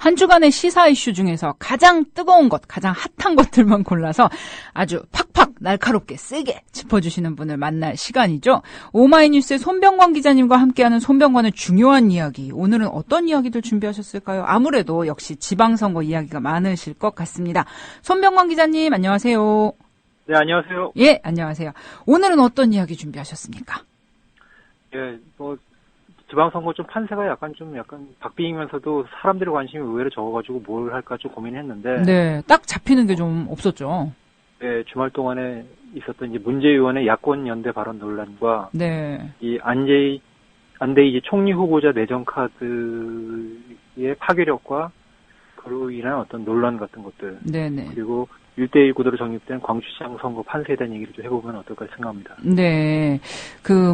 한 주간의 시사 이슈 중에서 가장 뜨거운 것, 가장 핫한 것들만 골라서 아주 팍팍 날카롭게 세게 짚어주시는 분을 만날 시간이죠. 오마이뉴스의 손병관 기자님과 함께하는 손병관의 중요한 이야기. 오늘은 어떤 이야기들 준비하셨을까요? 아무래도 역시 지방선거 이야기가 많으실 것 같습니다. 손병관 기자님 안녕하세요. 네, 안녕하세요. 예, 안녕하세요. 오늘은 어떤 이야기 준비하셨습니까? 예, 지방선거 좀 판세가 약간 박빙이면서도 사람들의 관심이 의외로 적어가지고 뭘 할까 좀 고민했는데. 네, 딱 잡히는 게 좀 없었죠. 네, 주말 동안에 있었던 이제 문재 의원의 야권 연대 발언 논란과. 네. 이 안대희 이제 총리 후보자 내정 카드의 파괴력과 그로 인한 어떤 논란 같은 것들. 네네. 그리고 1대1 구도로 정립된 광주시장 선거 판세에 대한 얘기를 좀 해보면 어떨까 생각합니다. 네.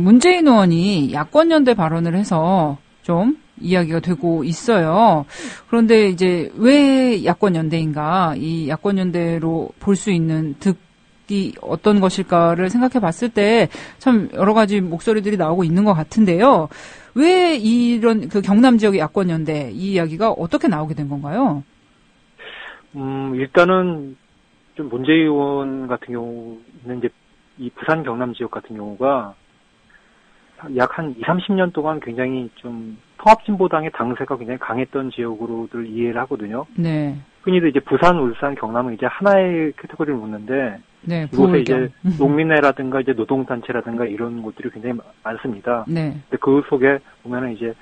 문재인 의원이 야권연대 발언을 해서 좀 이야기가 되고 있어요. 그런데 이제 왜 야권연대인가? 이 야권연대로 볼 수 있는 득이 어떤 것일까를 생각해 봤을 때 참 여러 가지 목소리들이 나오고 있는 것 같은데요. 왜 이런 경남 지역의 야권연대 이 이야기가 어떻게 나오게 된 건가요? 일단은 좀 문재 의원 같은 경우는 이제 이 부산 경남 지역 같은 경우가 약 한 20-30년 동안 굉장히 좀 통합진보당의 당세가 굉장히 강했던 지역으로들 이해를 하거든요. 네. 흔히도 이제 부산, 울산, 경남은 이제 하나의 카테고리를 묻는데 네, 이곳에 이제 농민회라든가 이제 노동단체라든가 이런 곳들이 굉장히 많습니다. 네. 근데 그 속에 보면은 이제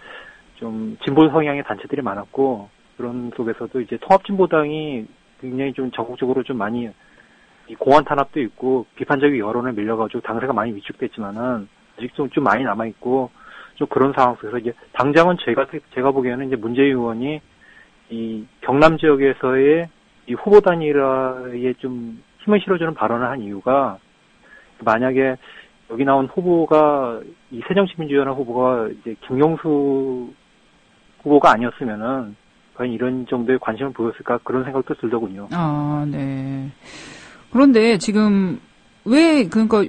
좀 진보 성향의 단체들이 많았고 그런 속에서도 이제 통합진보당이 굉장히 좀 전국적으로 좀 많이 공안 탄압도 있고 비판적인 여론에 밀려가지고 당세가 많이 위축됐지만은 아직 좀 많이 남아있고 좀 그런 상황 속에서 이제 당장은 제가 보기에는 이제 문재인 의원이 이 경남 지역에서의 이 후보 단일화에 좀 힘을 실어주는 발언을 한 이유가 만약에 여기 나온 후보가 이 새정치민주연합 후보가 이제 김경수 후보가 아니었으면은 과연 이런 정도의 관심을 보였을까 그런 생각도 들더군요. 아, 네. 그런데 지금 그러니까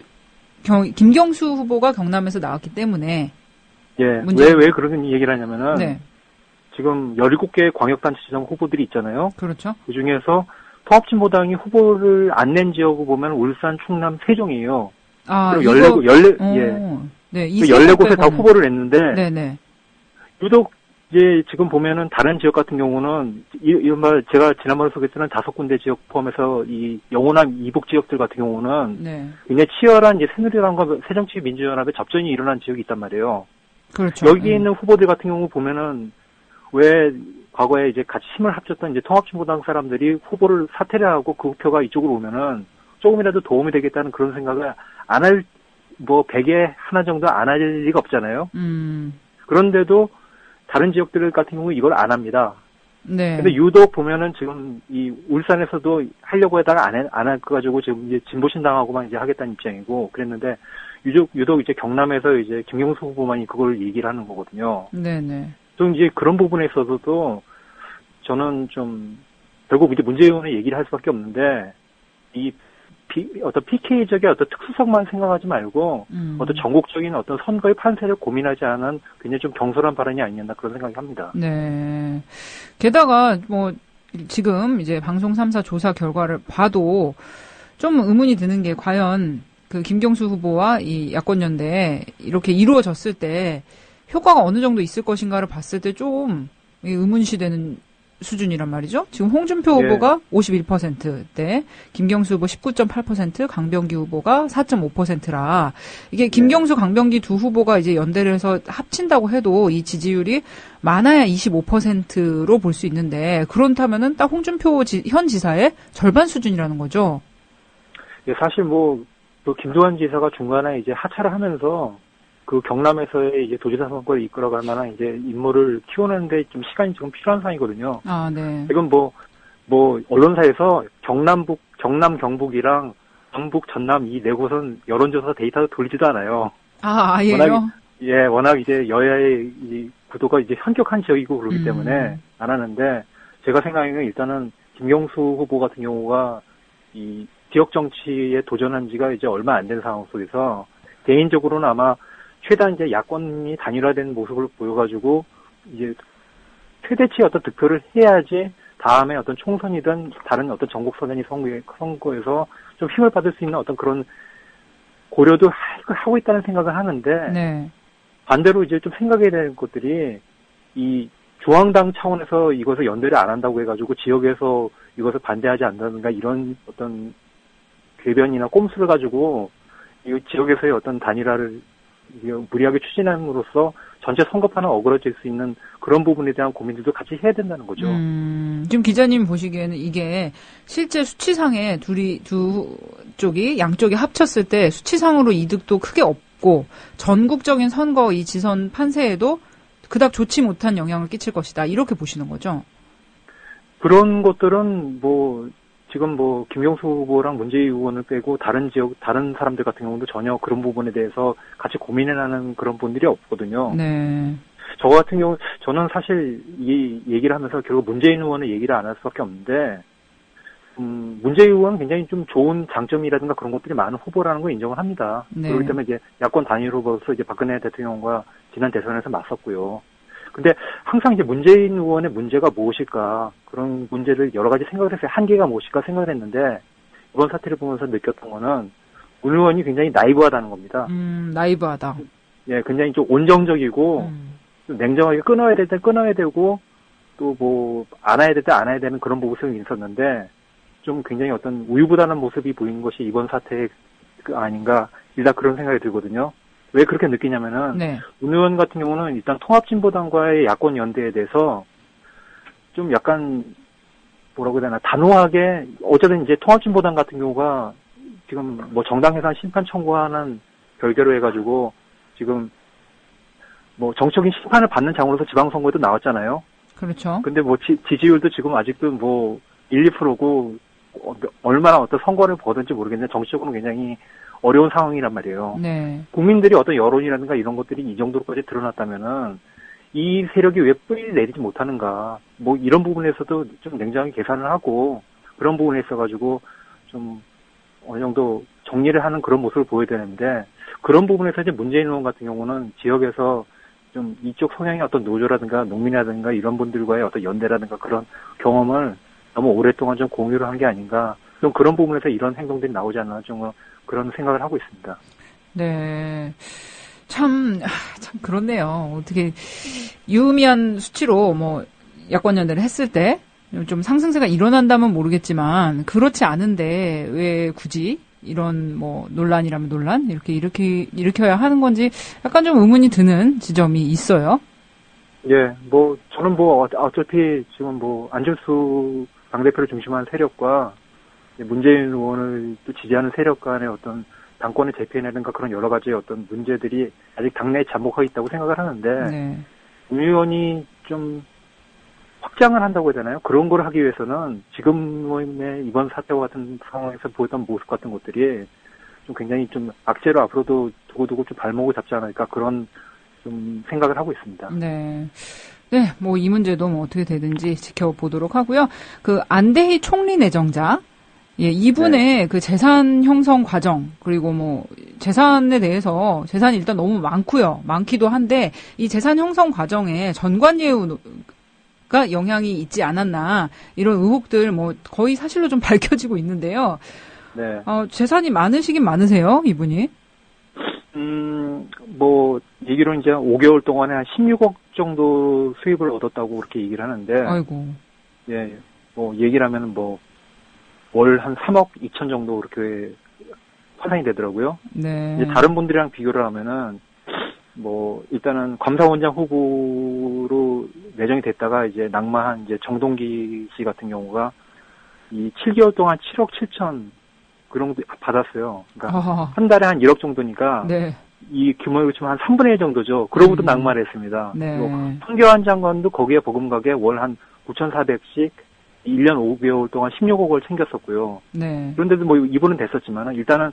김경수 후보가 경남에서 나왔기 때문에 예. 왜 그런 얘기를 하냐면은 네. 지금 17개의 광역단체장 후보들이 있잖아요. 그렇죠. 그 중에서 통합진보당이 후보를 안 낸 지역을 보면 울산, 충남, 세종이에요. 아, 그리고 14곳에 다 후보를 냈는데 네네. 유독 이제 지금 보면은 다른 지역 같은 경우는 이른바 제가 지난번에 소개했던 5군데 지역 포함해서 이 영호남 이북 지역들 같은 경우는 네. 굉장히 치열한 이제 새누리당과 새정치민주연합의 접전이 일어난 지역이 있단 말이에요. 그렇죠. 여기 있는 후보들 같은 경우 보면은 왜 과거에 이제 같이 힘을 합쳤던 이제 통합진보당 사람들이 후보를 사퇴를 하고 그 표가 이쪽으로 오면은 조금이라도 도움이 되겠다는 그런 생각을 안 할, 100에 하나 정도 안 할 리가 없잖아요. 그런데도 다른 지역들 같은 경우 이걸 안 합니다. 네. 근데 유독 보면은 지금 이 울산에서도 하려고 하다가 안 할 거 가지고 지금 이제 진보신당하고만 이제 하겠다는 입장이고 그랬는데 유독 이제 경남에서 이제 김경수 후보만이 그걸 얘기를 하는 거거든요. 네네. 좀 이제 그런 부분에 있어서도 저는 좀 결국 이제 문재 의원의 얘기를 할 수밖에 없는데 어떤 PK적인 어떤 특수성만 생각하지 말고 어떤 전국적인 어떤 선거의 판세를 고민하지 않은 굉장히 좀 경솔한 발언이 아니었나 그런 생각이 합니다. 네. 게다가 지금 이제 방송 3사 조사 결과를 봐도 좀 의문이 드는 게 과연 김경수 후보와 이 야권연대 이렇게 이루어졌을 때 효과가 어느 정도 있을 것인가를 봤을 때 좀 의문시되는 수준이란 말이죠. 지금 홍준표 후보가 51%대, 김경수 후보 19.8%, 강병기 후보가 4.5%라 이게 김경수, 강병기 두 후보가 이제 연대를 해서 합친다고 해도 이 지지율이 많아야 25%로 볼 수 있는데 그렇다면은 딱 홍준표 현 지사의 절반 수준이라는 거죠. 예, 사실 김두한 지사가 중간에 이제 하차를 하면서 그 경남에서의 이제 도지사 선거를 이끌어갈 만한 이제 인물을 키우는데 좀 시간이 좀 필요한 상황이거든요. 아, 네. 이건 언론사에서 경남, 경북이랑 경북, 전남 이 네 곳은 여론조사 데이터 돌리지도 않아요. 아, 아예요? 워낙 이제 여야의 이 구도가 이제 현격한 지역이고 그러기 때문에 안 하는데 제가 생각하기에는 일단은 김경수 후보 같은 경우가 이 지역 정치에 도전한 지가 이제 얼마 안 된 상황 속에서 개인적으로는 아마 최대한 이제 야권이 단일화된 모습을 보여가지고 이제 최대치의 어떤 득표를 해야지 다음에 어떤 총선이든 다른 어떤 전국 선언이 선거에서 좀 힘을 받을 수 있는 어떤 그런 고려도 하고 있다는 생각을 하는데 네. 반대로 이제 좀 생각해야 되는 것들이 이 중앙당 차원에서 이것을 연대를 안 한다고 해가지고 지역에서 이것을 반대하지 않는다든가 이런 어떤 궤변이나 꼼수를 가지고 이 지역에서의 어떤 단일화를 무리하게 추진함으로써 전체 선거판은 어그러질 수 있는 그런 부분에 대한 고민들도 같이 해야 된다는 거죠. 지금 기자님 보시기에는 이게 실제 수치상에 두 쪽이 양쪽이 합쳤을 때 수치상으로 이득도 크게 없고 전국적인 선거 이 지선 판세에도 그닥 좋지 못한 영향을 끼칠 것이다. 이렇게 보시는 거죠? 그런 것들은 지금 김경수 후보랑 문재인 의원을 빼고 다른 사람들 같은 경우도 전혀 그런 부분에 대해서 같이 고민해나는 그런 분들이 없거든요. 네. 저 같은 경우, 저는 사실 이 얘기를 하면서 결국 문재인 의원의 얘기를 안 할 수밖에 없는데, 문재인 의원은 굉장히 좀 좋은 장점이라든가 그런 것들이 많은 후보라는 걸 인정을 합니다. 네. 그렇기 때문에 이제 야권 단일 후보로서 이제 박근혜 대통령과 지난 대선에서 맞섰고요. 근데 항상 이제 문재인 의원의 문제가 무엇일까, 그런 문제를 여러 가지 생각을 했어요. 한계가 무엇일까 생각을 했는데, 이번 사태를 보면서 느꼈던 거는, 문 의원이 굉장히 나이브하다는 겁니다. 나이브하다. 예, 굉장히 좀 온정적이고, 좀 냉정하게 끊어야 될 때 끊어야 되고, 또 안아야 될 때 안아야 되는 그런 모습이 있었는데, 좀 굉장히 어떤 우유부단한 모습이 보이는 것이 이번 사태가 아닌가, 일단 그런 생각이 들거든요. 왜 그렇게 느끼냐면은, 네. 문 의원 같은 경우는 일단 통합진보당과의 야권 연대에 대해서 좀 약간, 뭐라고 해야 되나, 단호하게, 어쨌든 이제 통합진보당 같은 경우가 지금 정당 해산 심판 청구하는 결계로 해가지고 지금 정적인 심판을 받는 장으로서 지방선거에도 나왔잖아요. 그렇죠. 근데 지지율도 지금 아직도 1, 2%고, 얼마나 어떤 선거를 보든지 모르겠는데 정치적으로 굉장히 어려운 상황이란 말이에요. 네. 국민들이 어떤 여론이라든가 이런 것들이 이 정도로까지 드러났다면은 이 세력이 왜 뿌리를 내리지 못하는가. 이런 부분에서도 좀 냉정하게 계산을 하고 그런 부분에 있어가지고 좀 어느 정도 정리를 하는 그런 모습을 보여야 되는데 그런 부분에서 이제 문재인 의원 같은 경우는 지역에서 좀 이쪽 성향의 어떤 노조라든가 농민이라든가 이런 분들과의 어떤 연대라든가 그런 경험을 너무 오랫동안 좀 공유를 한 게 아닌가. 좀 그런 부분에서 이런 행동들이 나오지 않나 좀 그런 생각을 하고 있습니다. 네. 참 그렇네요. 어떻게 유의미한 수치로 야권 연대를 했을 때 좀 상승세가 일어난다면 모르겠지만 그렇지 않은데 왜 굳이 이런 논란이라면 논란 이렇게 일으켜야 하는 건지 약간 좀 의문이 드는 지점이 있어요. 예, 저는 어차피 지금 안철수 당대표를 중심한 세력과 문재인 의원을 또 지지하는 세력 간의 어떤 당권의 재편이라든가 그런 여러 가지의 어떤 문제들이 아직 당내에 잠복하고 있다고 생각을 하는데, 네. 문 의원이 좀 확장을 한다고 해야 되나요? 그런 걸 하기 위해서는 지금의 이번 사태와 같은 상황에서 보였던 모습 같은 것들이 좀 굉장히 좀 악재로 앞으로도 두고두고 좀 발목을 잡지 않을까 그런 좀 생각을 하고 있습니다. 네. 네, 이 문제도 어떻게 되든지 지켜보도록 하고요. 안대희 총리 내정자, 예, 이분의 네. 그 재산 형성 과정, 그리고 재산에 대해서, 재산이 일단 너무 많기도 한데, 이 재산 형성 과정에 전관예우가 영향이 있지 않았나, 이런 의혹들 거의 사실로 좀 밝혀지고 있는데요. 네. 재산이 많으시긴 많으세요, 이분이? 얘기로는 이제 5개월 동안에 한 16억 정도 수입을 얻었다고 그렇게 얘기를 하는데. 아이고. 예, 얘기를 하면은 월 한 3억 2천 정도 그렇게 환산이 되더라고요. 네. 이제 다른 분들이랑 비교를 하면은, 일단은 감사원장 후보로 내정이 됐다가 이제 낙마한 이제 정동기 씨 같은 경우가 이 7개월 동안 7억 7천 그런 거 받았어요. 그러니까 한 달에 한 1억 정도니까. 네. 이 규모로 치면 한 3분의 1 정도죠. 그러고도 낙마를 했습니다. 네. 황교안 장관도 거기에 버금가게 월 한 9,400씩 1년 5개월 동안 16억을 챙겼었고요. 네. 그런데도 이분은 됐었지만 일단은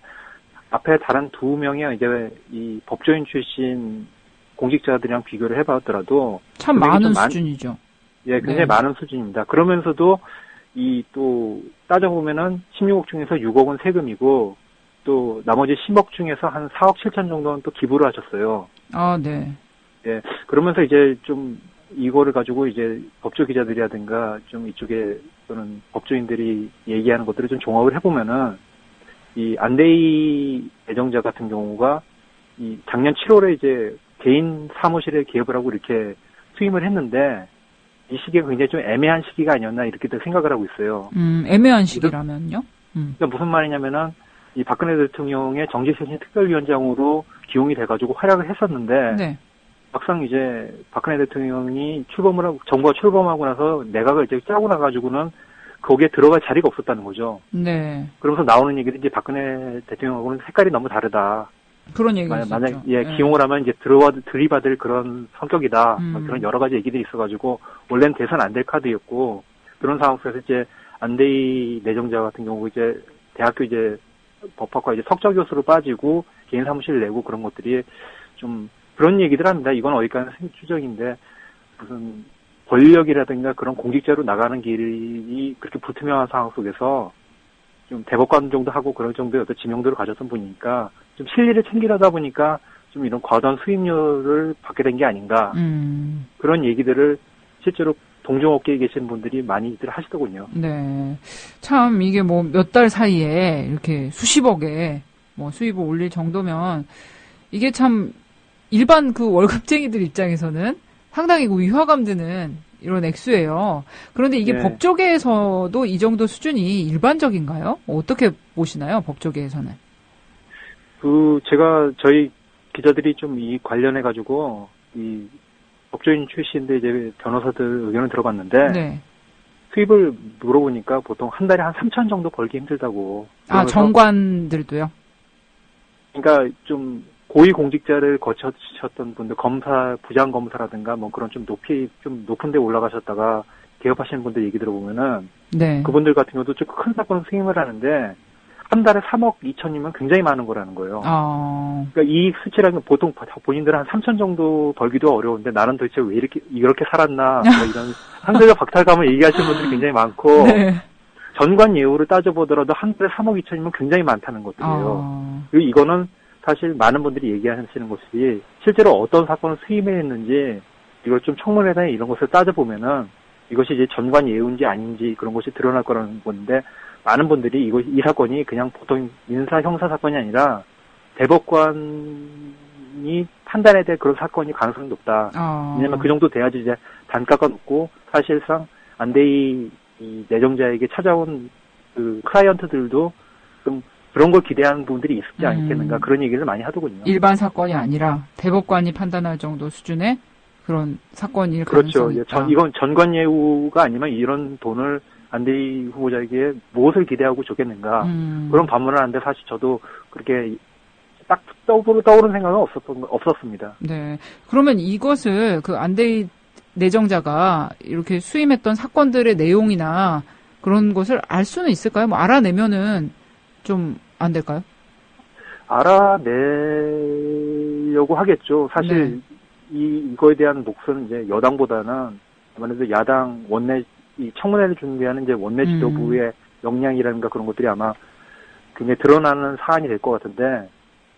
앞에 다른 두 명의 이제 이 법조인 출신 공직자들이랑 비교를 해봤더라도 참 많은 수준이죠. 예, 굉장히 많은 수준입니다. 그러면서도 또 따져보면은 16억 중에서 6억은 세금이고 또 나머지 10억 중에서 한 4억 7천 정도는 또 기부를 하셨어요. 아, 네. 예, 그러면서 이제 좀 이거를 가지고 이제 법조 기자들이라든가 좀 이쪽에 또는 법조인들이 얘기하는 것들을 좀 종합을 해보면은 이 안대희 내정자 같은 경우가 이 작년 7월에 이제 개인 사무실에 기업을 하고 이렇게 수임을 했는데 이 시기가 굉장히 좀 애매한 시기가 아니었나 이렇게 생각을 하고 있어요. 애매한 시기라면요? 그러니까 무슨 말이냐면은 이 박근혜 대통령의 정치쇄신 특별위원장으로 기용이 돼가지고 활약을 했었는데 네. 막상 이제 박근혜 대통령이 정부가 출범하고 나서 내각을 이제 짜고 나가지고는 거기에 들어갈 자리가 없었다는 거죠. 네. 그러면서 나오는 얘기는 이제 박근혜 대통령하고는 색깔이 너무 다르다. 그런 얘기가 있었죠. 만약 네. 기용을 하면 이제 들이받을 그런 성격이다. 그런 여러 가지 얘기들이 있어가지고 원래는 대선 안 될 카드였고 그런 상황 속에서 이제 안대희 내정자 같은 경우 이제 대학교 이제 법학과 이제 석좌 교수로 빠지고 개인 사무실 내고 그런 것들이 좀 그런 얘기들 합니다. 이건 어디까지나 추정인데 무슨 권력이라든가 그런 공직자로 나가는 길이 그렇게 불투명한 상황 속에서 좀 대법관 정도 하고 그런 정도의 어떤 지명도를 가졌던 분이니까 좀 실리를 챙기려다 보니까 좀 이런 과도한 수임료를 받게 된 게 아닌가 그런 얘기들을 실제로 동종업계에 계신 분들이 많이들 하시더군요. 네. 참 이게 뭐 몇 달 사이에 이렇게 수십억의 뭐 수입을 올릴 정도면 이게 참 일반 그 월급쟁이들 입장에서는 상당히 위화감 드는 이런 액수예요. 그런데 이게 네. 법조계에서도 이 정도 수준이 일반적인가요? 어떻게 보시나요? 법조계에서는? 제가 저희 기자들이 좀 이 관련해 가지고 이 법조인 출신들 이제 변호사들 의견을 들어봤는데 네. 수입을 물어보니까 보통 한 달에 한 3천 정도 벌기 힘들다고. 정관들도요? 그러니까 좀 고위 공직자를 거쳐셨던 분들, 부장 검사라든가 뭐 그런 좀 높은 데 올라가셨다가 개업하시는 분들 얘기 들어보면은 네. 그분들 같은 경우도 좀 큰 사건 수임을 하는데 한 달에 3억 2천이면 굉장히 많은 거라는 거예요. 그러니까 이익 수치라는 건 보통 본인들은 한 3천 정도 벌기도 어려운데 나는 도대체 왜 이렇게 살았나 뭐 이런 상대적 박탈감을 얘기하시는 분들이 굉장히 많고 네. 전관 예우를 따져보더라도 한 달에 3억 2천이면 굉장히 많다는 것들이에요. 그리고 이거는 사실 많은 분들이 얘기하시는 것이 실제로 어떤 사건을 수임했는지 이걸 좀 청문회나 이런 것을 따져보면은 이것이 이제 전관 예우인지 아닌지 그런 것이 드러날 거라는 건데 많은 분들이 이 사건이 그냥 보통 민사 형사 사건이 아니라 대법관이 판단해야 될 그런 사건이 가능성이 높다. 왜냐면 그 정도 돼야지 이제 단가가 높고 사실상 안대희 이 내정자에게 찾아온 그 클라이언트들도 좀 그런 걸 기대하는 분들이 있지 않겠는가 그런 얘기를 많이 하더군요. 일반 사건이 아니라 대법관이 판단할 정도 수준의 그런 사건일 그렇죠. 가능성이 있다. 이건 전관예우가 아니면 이런 돈을 안대희 후보자에게 무엇을 기대하고 줬겠는가 그런 반문을 하는데 사실 저도 그렇게 딱 떠오르는 생각은 없었습니다. 네. 그러면 이것을 그 안대희 내정자가 이렇게 수임했던 사건들의 내용이나 그런 것을 알 수는 있을까요? 뭐 알아내면은 좀 안 될까요? 알아내려고 하겠죠. 사실 이거에 대한 몫은 이제 여당보다는 아무래도 야당 원내 이 청문회를 준비하는 이제 원내 지도부의 역량이라든가 그런 것들이 아마 굉장히 드러나는 사안이 될 것 같은데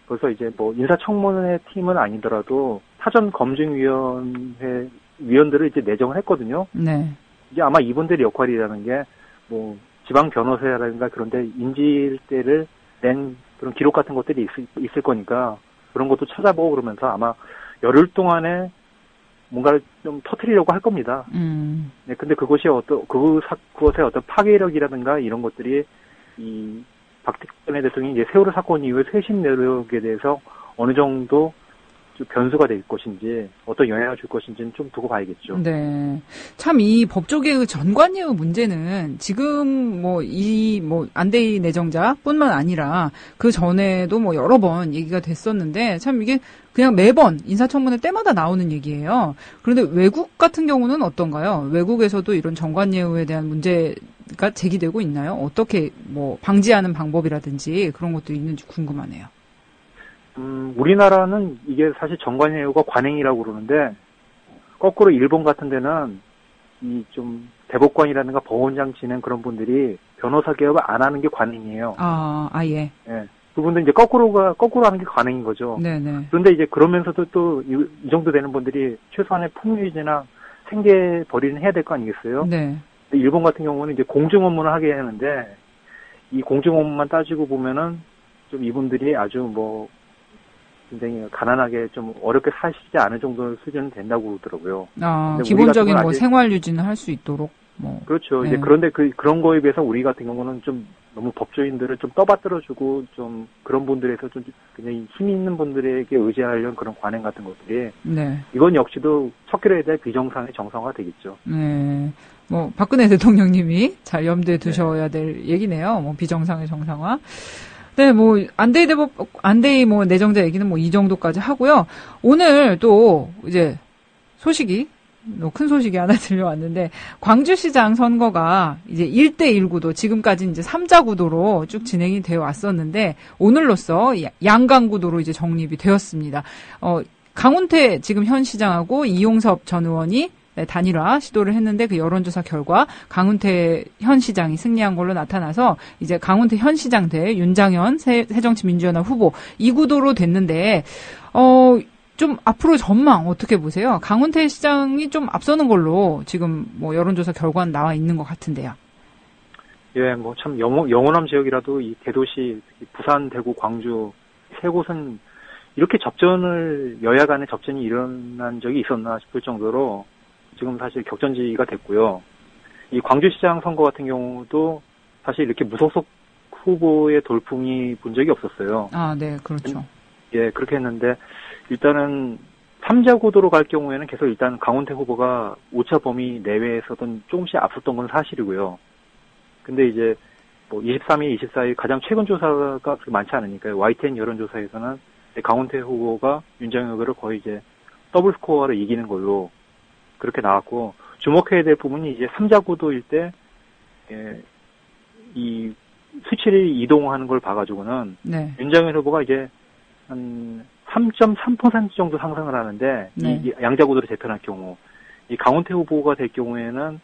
그래서 이제 뭐 인사청문회 팀은 아니더라도 사전 검증위원회 위원들을 이제 내정을 했거든요. 네. 이제 아마 이분들의 역할이라는 게 뭐 지방 변호사라든가 그런데 인질대를 낸 그런 기록 같은 것들이 있을 거니까 그런 것도 찾아보고 그러면서 아마 열흘 동안에 뭔가를 좀 터뜨리려고 할 겁니다. 네, 근데 그것이 그것의 어떤 파괴력이라든가 이런 것들이 이 박근혜 대통령이 이제 세월호 사건 이후에 쇄신 내력에 대해서 어느 정도 좀 변수가 될 것인지 어떤 영향을 줄 것인지는 좀 두고 봐야겠죠. 네. 참 이 법조계의 전관예우 문제는 지금 안대희 내정자뿐만 아니라 그 전에도 뭐 여러 번 얘기가 됐었는데 참 이게 그냥 매번 인사청문회 때마다 나오는 얘기예요. 그런데 외국 같은 경우는 어떤가요? 외국에서도 이런 전관예우에 대한 문제가 제기되고 있나요? 어떻게 뭐 방지하는 방법이라든지 그런 것도 있는지 궁금하네요. 우리나라는 이게 사실 전관예우가 관행이라고 그러는데 거꾸로 일본 같은 데는 이 좀 대법관이라든가 법원장 지낸 그런 분들이 변호사 개업을 안 하는 게 관행이에요. 예. 예. 그분들 이제 거꾸로 하는 게 관행인 거죠. 네네. 그런데 이제 그러면서도 또 이 정도 되는 분들이 최소한의 풍류이지나 생계벌이는 해야 될 거 아니겠어요? 네. 일본 같은 경우는 이제 공중 업무를 하게 하는데, 이 공중 업무만 따지고 보면은, 좀 이분들이 아주 뭐, 굉장히 가난하게 좀 어렵게 사시지 않을 정도 수준은 된다고 그러더라고요. 기본적인 뭐 생활 유지는 할 수 있도록, 뭐. 그렇죠. 네. 이제 그런데 그런 거에 비해서 우리 같은 경우는 좀 너무 법조인들을 좀 떠받들어주고 좀 그런 분들에서 좀 굉장히 힘 있는 분들에게 의지하려는 그런 관행 같은 것들이. 네. 이건 역시도 척결에 대한 비정상의 정상화 되겠죠. 네. 뭐, 박근혜 대통령님이 잘 염두에 두셔야 될 얘기네요. 뭐, 비정상의 정상화. 네, 뭐, 안데이 뭐, 내정자 얘기는 뭐, 이 정도까지 하고요. 오늘 또, 이제, 소식이, 큰 소식이 하나 들려왔는데, 광주시장 선거가 이제 1대1 구도, 지금까지 이제 3자 구도로 쭉 진행이 되어 왔었는데, 오늘로써 양강 구도로 이제 정립이 되었습니다. 강훈태 지금 현 시장하고 이용섭 전 의원이 단일화 시도를 했는데 그 여론조사 결과 강훈태 현 시장이 승리한 걸로 나타나서 이제 강훈태 현 시장 대 윤장현 새정치민주연합 후보 이 구도로 됐는데 좀 앞으로 전망 어떻게 보세요? 강훈태 시장이 좀 앞서는 걸로 지금 뭐 여론조사 결과는 나와 있는 것 같은데요. 예, 뭐 참 영호남 지역이라도 이 대도시 부산, 대구, 광주 세 곳은 이렇게 여야 간의 접전이 일어난 적이 있었나 싶을 정도로 지금 사실 격전지가 됐고요. 이 광주시장 선거 같은 경우도 사실 이렇게 무소속 후보의 돌풍이 본 적이 없었어요. 아, 네, 그렇죠. 예, 그렇게 했는데 일단은 3자 구도로 갈 경우에는 계속 일단 강훈태 후보가 오차 범위 내외에서든 조금씩 앞섰던 건 사실이고요. 근데 이제 뭐 23일, 24일 가장 최근 조사가 그렇게 많지 않으니까요. YTN 여론조사에서는 강훈태 후보가 윤장현 후보를 거의 이제 더블 스코어로 이기는 걸로 그렇게 나왔고, 주목해야 될 부분이 이제 3자 구도일 때, 이 수치를 이동하는 걸 봐가지고는, 네. 윤장현 후보가 이제 한 3.3% 정도 상승을 하는데, 네. 이 양자 구도로 재편할 경우, 이 강훈태 후보가 될 경우에는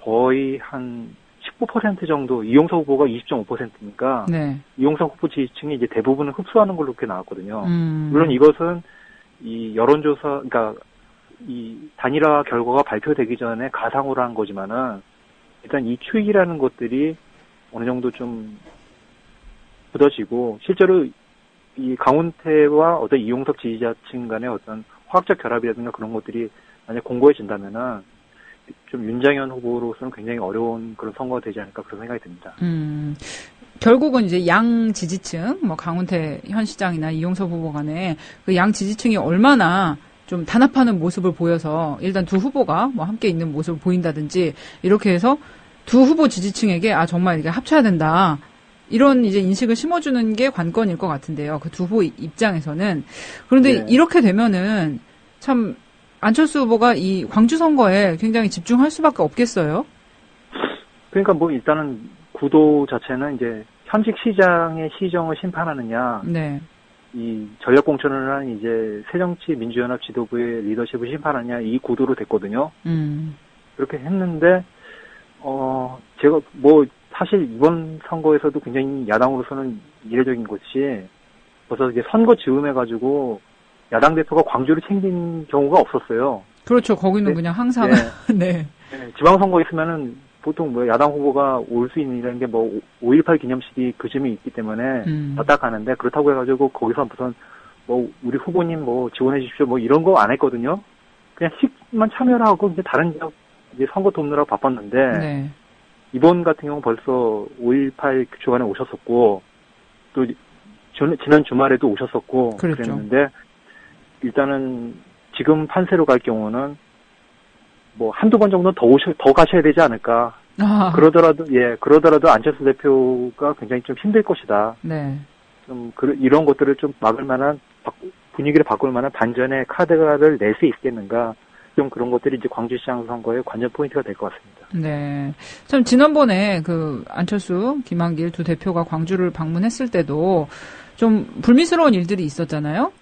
거의 한 19% 정도, 이용석 후보가 20.5%니까, 네. 이용석 후보 지지층이 이제 대부분을 흡수하는 걸로 그렇게 나왔거든요. 물론 이것은 이 여론조사, 그러니까 이 단일화 결과가 발표되기 전에 가상으로 한 거지만은 일단 이 추이라는 것들이 어느 정도 좀 굳어지고 실제로 이 강훈태와 어떤 이용석 지지자층 간의 어떤 화학적 결합이라든가 그런 것들이 만약 공고해진다면은 좀 윤장현 후보로서는 굉장히 어려운 그런 선거가 되지 않을까 그런 생각이 듭니다. 결국은 이제 양 지지층, 뭐 강훈태 현 시장이나 이용석 후보 간에 그 양 지지층이 얼마나 좀 단합하는 모습을 보여서 일단 두 후보가 뭐 함께 있는 모습을 보인다든지 이렇게 해서 두 후보 지지층에게 정말 이게 합쳐야 된다. 이런 이제 인식을 심어주는 게 관건일 것 같은데요. 그 두 후보 입장에서는. 그런데 네. 이렇게 되면은 참 안철수 후보가 이 광주 선거에 굉장히 집중할 수밖에 없겠어요. 그러니까 뭐 일단은 구도 자체는 이제 현직 시장의 시정을 심판하느냐. 네. 이 전략 공천을 한 이제 새정치민주연합 지도부의 리더십을 심판하냐 이 구도로 됐거든요. 그렇게 했는데 제가 뭐 사실 이번 선거에서도 굉장히 야당으로서는 이례적인 것이 벌써 이제 선거 즈음해 가지고 야당 대표가 광주를 챙긴 경우가 없었어요. 그렇죠. 거기는 네. 그냥 항상 네. 네. 네. 지방선거 있으면은 보통 뭐 야당 후보가 올 수 있는 게 뭐 5.18 기념식이 그 즈음에 있기 때문에 왔다 가는데 그렇다고 해가지고 거기서 무슨 뭐 우리 후보님 뭐 지원해 주십시오 뭐 이런 거 안 했거든요. 그냥 식만 참여를 하고 이제 다른 지역 이제 선거 돕느라고 바빴는데 네. 이번 같은 경우 벌써 5.18 주간에 오셨었고 또 지난 주말에도 오셨었고 그랬죠. 그랬는데 일단은 지금 판세로 갈 경우는 뭐 한두 번 정도 더 가셔야 되지 않을까. 그러더라도 안철수 대표가 굉장히 좀 힘들 것이다. 네. 좀 이런 것들을 좀 막을 만한 분위기를 바꿀 만한 반전의 카드를 낼 수 있겠는가. 좀 그런 것들이 이제 광주시장 선거의 관전 포인트가 될 것 같습니다. 네. 참 지난번에 그 안철수, 김한길 두 대표가 광주를 방문했을 때도 좀 불미스러운 일들이 있었잖아요.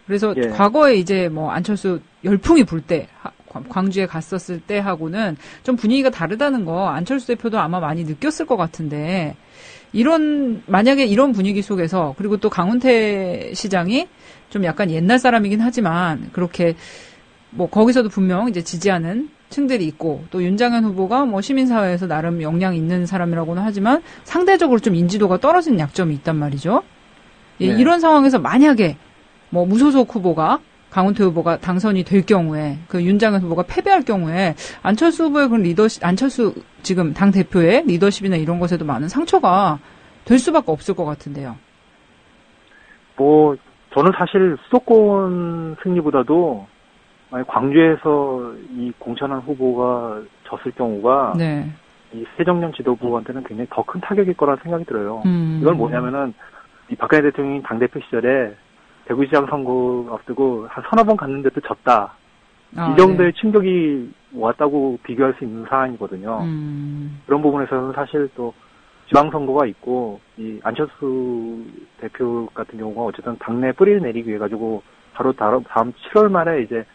그래서 예. 과거에 이제 뭐 안철수 열풍이 불 때 광주에 갔었을 때 하고는 좀 분위기가 다르다는 거 안철수 대표도 아마 많이 느꼈을 것 같은데 만약에 이런 분위기 속에서 그리고 또 강훈태 시장이 좀 약간 옛날 사람이긴 하지만 그렇게 뭐 거기서도 분명 이제 지지하는 층들이 있고 또 윤장현 후보가 뭐 시민사회에서 나름 역량 있는 사람이라고는 하지만 상대적으로 좀 인지도가 떨어지는 약점이 있단 말이죠. 예, 네. 이런 상황에서 만약에 뭐 무소속 후보가 강훈태 후보가 당선이 될 경우에 그 윤장현 후보가 패배할 경우에 안철수 후보의 그런 리더십, 안철수 지금 당 대표의 리더십이나 이런 것에도 많은 상처가 될 수밖에 없을 것 같은데요. 뭐 저는 사실 수도권 승리보다도 만약 광주에서 이 공천한 후보가 졌을 경우가 네. 이 새정년 지도부한테는 굉장히 더 큰 타격일 거라는 생각이 들어요. 이건 뭐냐면은 이 박근혜 대통령이 당대표 시절에 대구시장 선거 앞두고 한 서너 번 갔는데도 졌다. 이 정도의 네. 충격이 왔다고 비교할 수 있는 사안이거든요. 그런 부분에서는 사실 또 지방선거가 있고 이 안철수 대표 같은 경우가 어쨌든 당내 뿌리를 내리기 위해 가지고 바로 다음 7월 말에 이제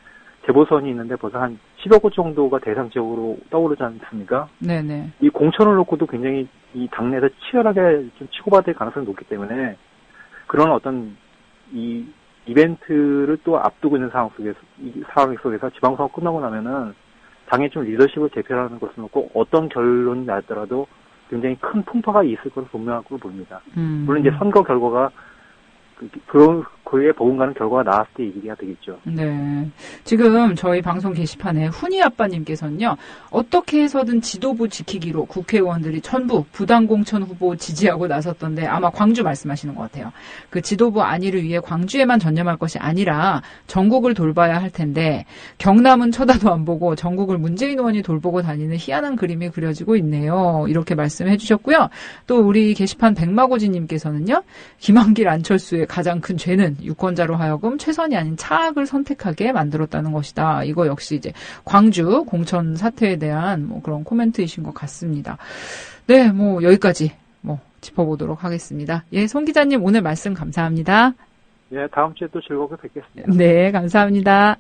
재보선이 있는데 벌써 한 10여 곳 정도가 대상지역으로 떠오르지 않습니까? 네네. 이 공천을 놓고도 굉장히 이 당내에서 치열하게 좀 치고받을 가능성이 높기 때문에 그런 어떤 이 이벤트를 또 앞두고 있는 상황 속에서 지방선거 끝나고 나면은 당의 좀 리더십을 대표하는 것을 놓고 어떤 결론이 나더라도 굉장히 큰 풍파가 있을 것으로 분명하고 보입니다. 물론 이제 선거 결과가 그에 버금가는 결과가 나왔을 때 얘기가 되겠죠. 네. 지금 저희 방송 게시판에 훈이 아빠님께서는요, 어떻게 해서든 지도부 지키기로 국회의원들이 전부 부당공천 후보 지지하고 나섰던데 아마 광주 말씀하시는 것 같아요. 그 지도부 안위를 위해 광주에만 전념할 것이 아니라 전국을 돌봐야 할 텐데 경남은 쳐다도 안 보고 전국을 문재인 의원이 돌보고 다니는 희한한 그림이 그려지고 있네요. 이렇게 말씀해 주셨고요. 또 우리 게시판 백마고지님께서는요, 김한길 안철수의 가장 큰 죄는 유권자로 하여금 최선이 아닌 차악을 선택하게 만들었다는 것이다. 이거 역시 이제 광주 공천 사태에 대한 뭐 그런 코멘트이신 것 같습니다. 네, 뭐 여기까지 뭐 짚어보도록 하겠습니다. 예, 송 기자님 오늘 말씀 감사합니다. 예, 다음 주에 또 즐겁게 뵙겠습니다. 네, 감사합니다.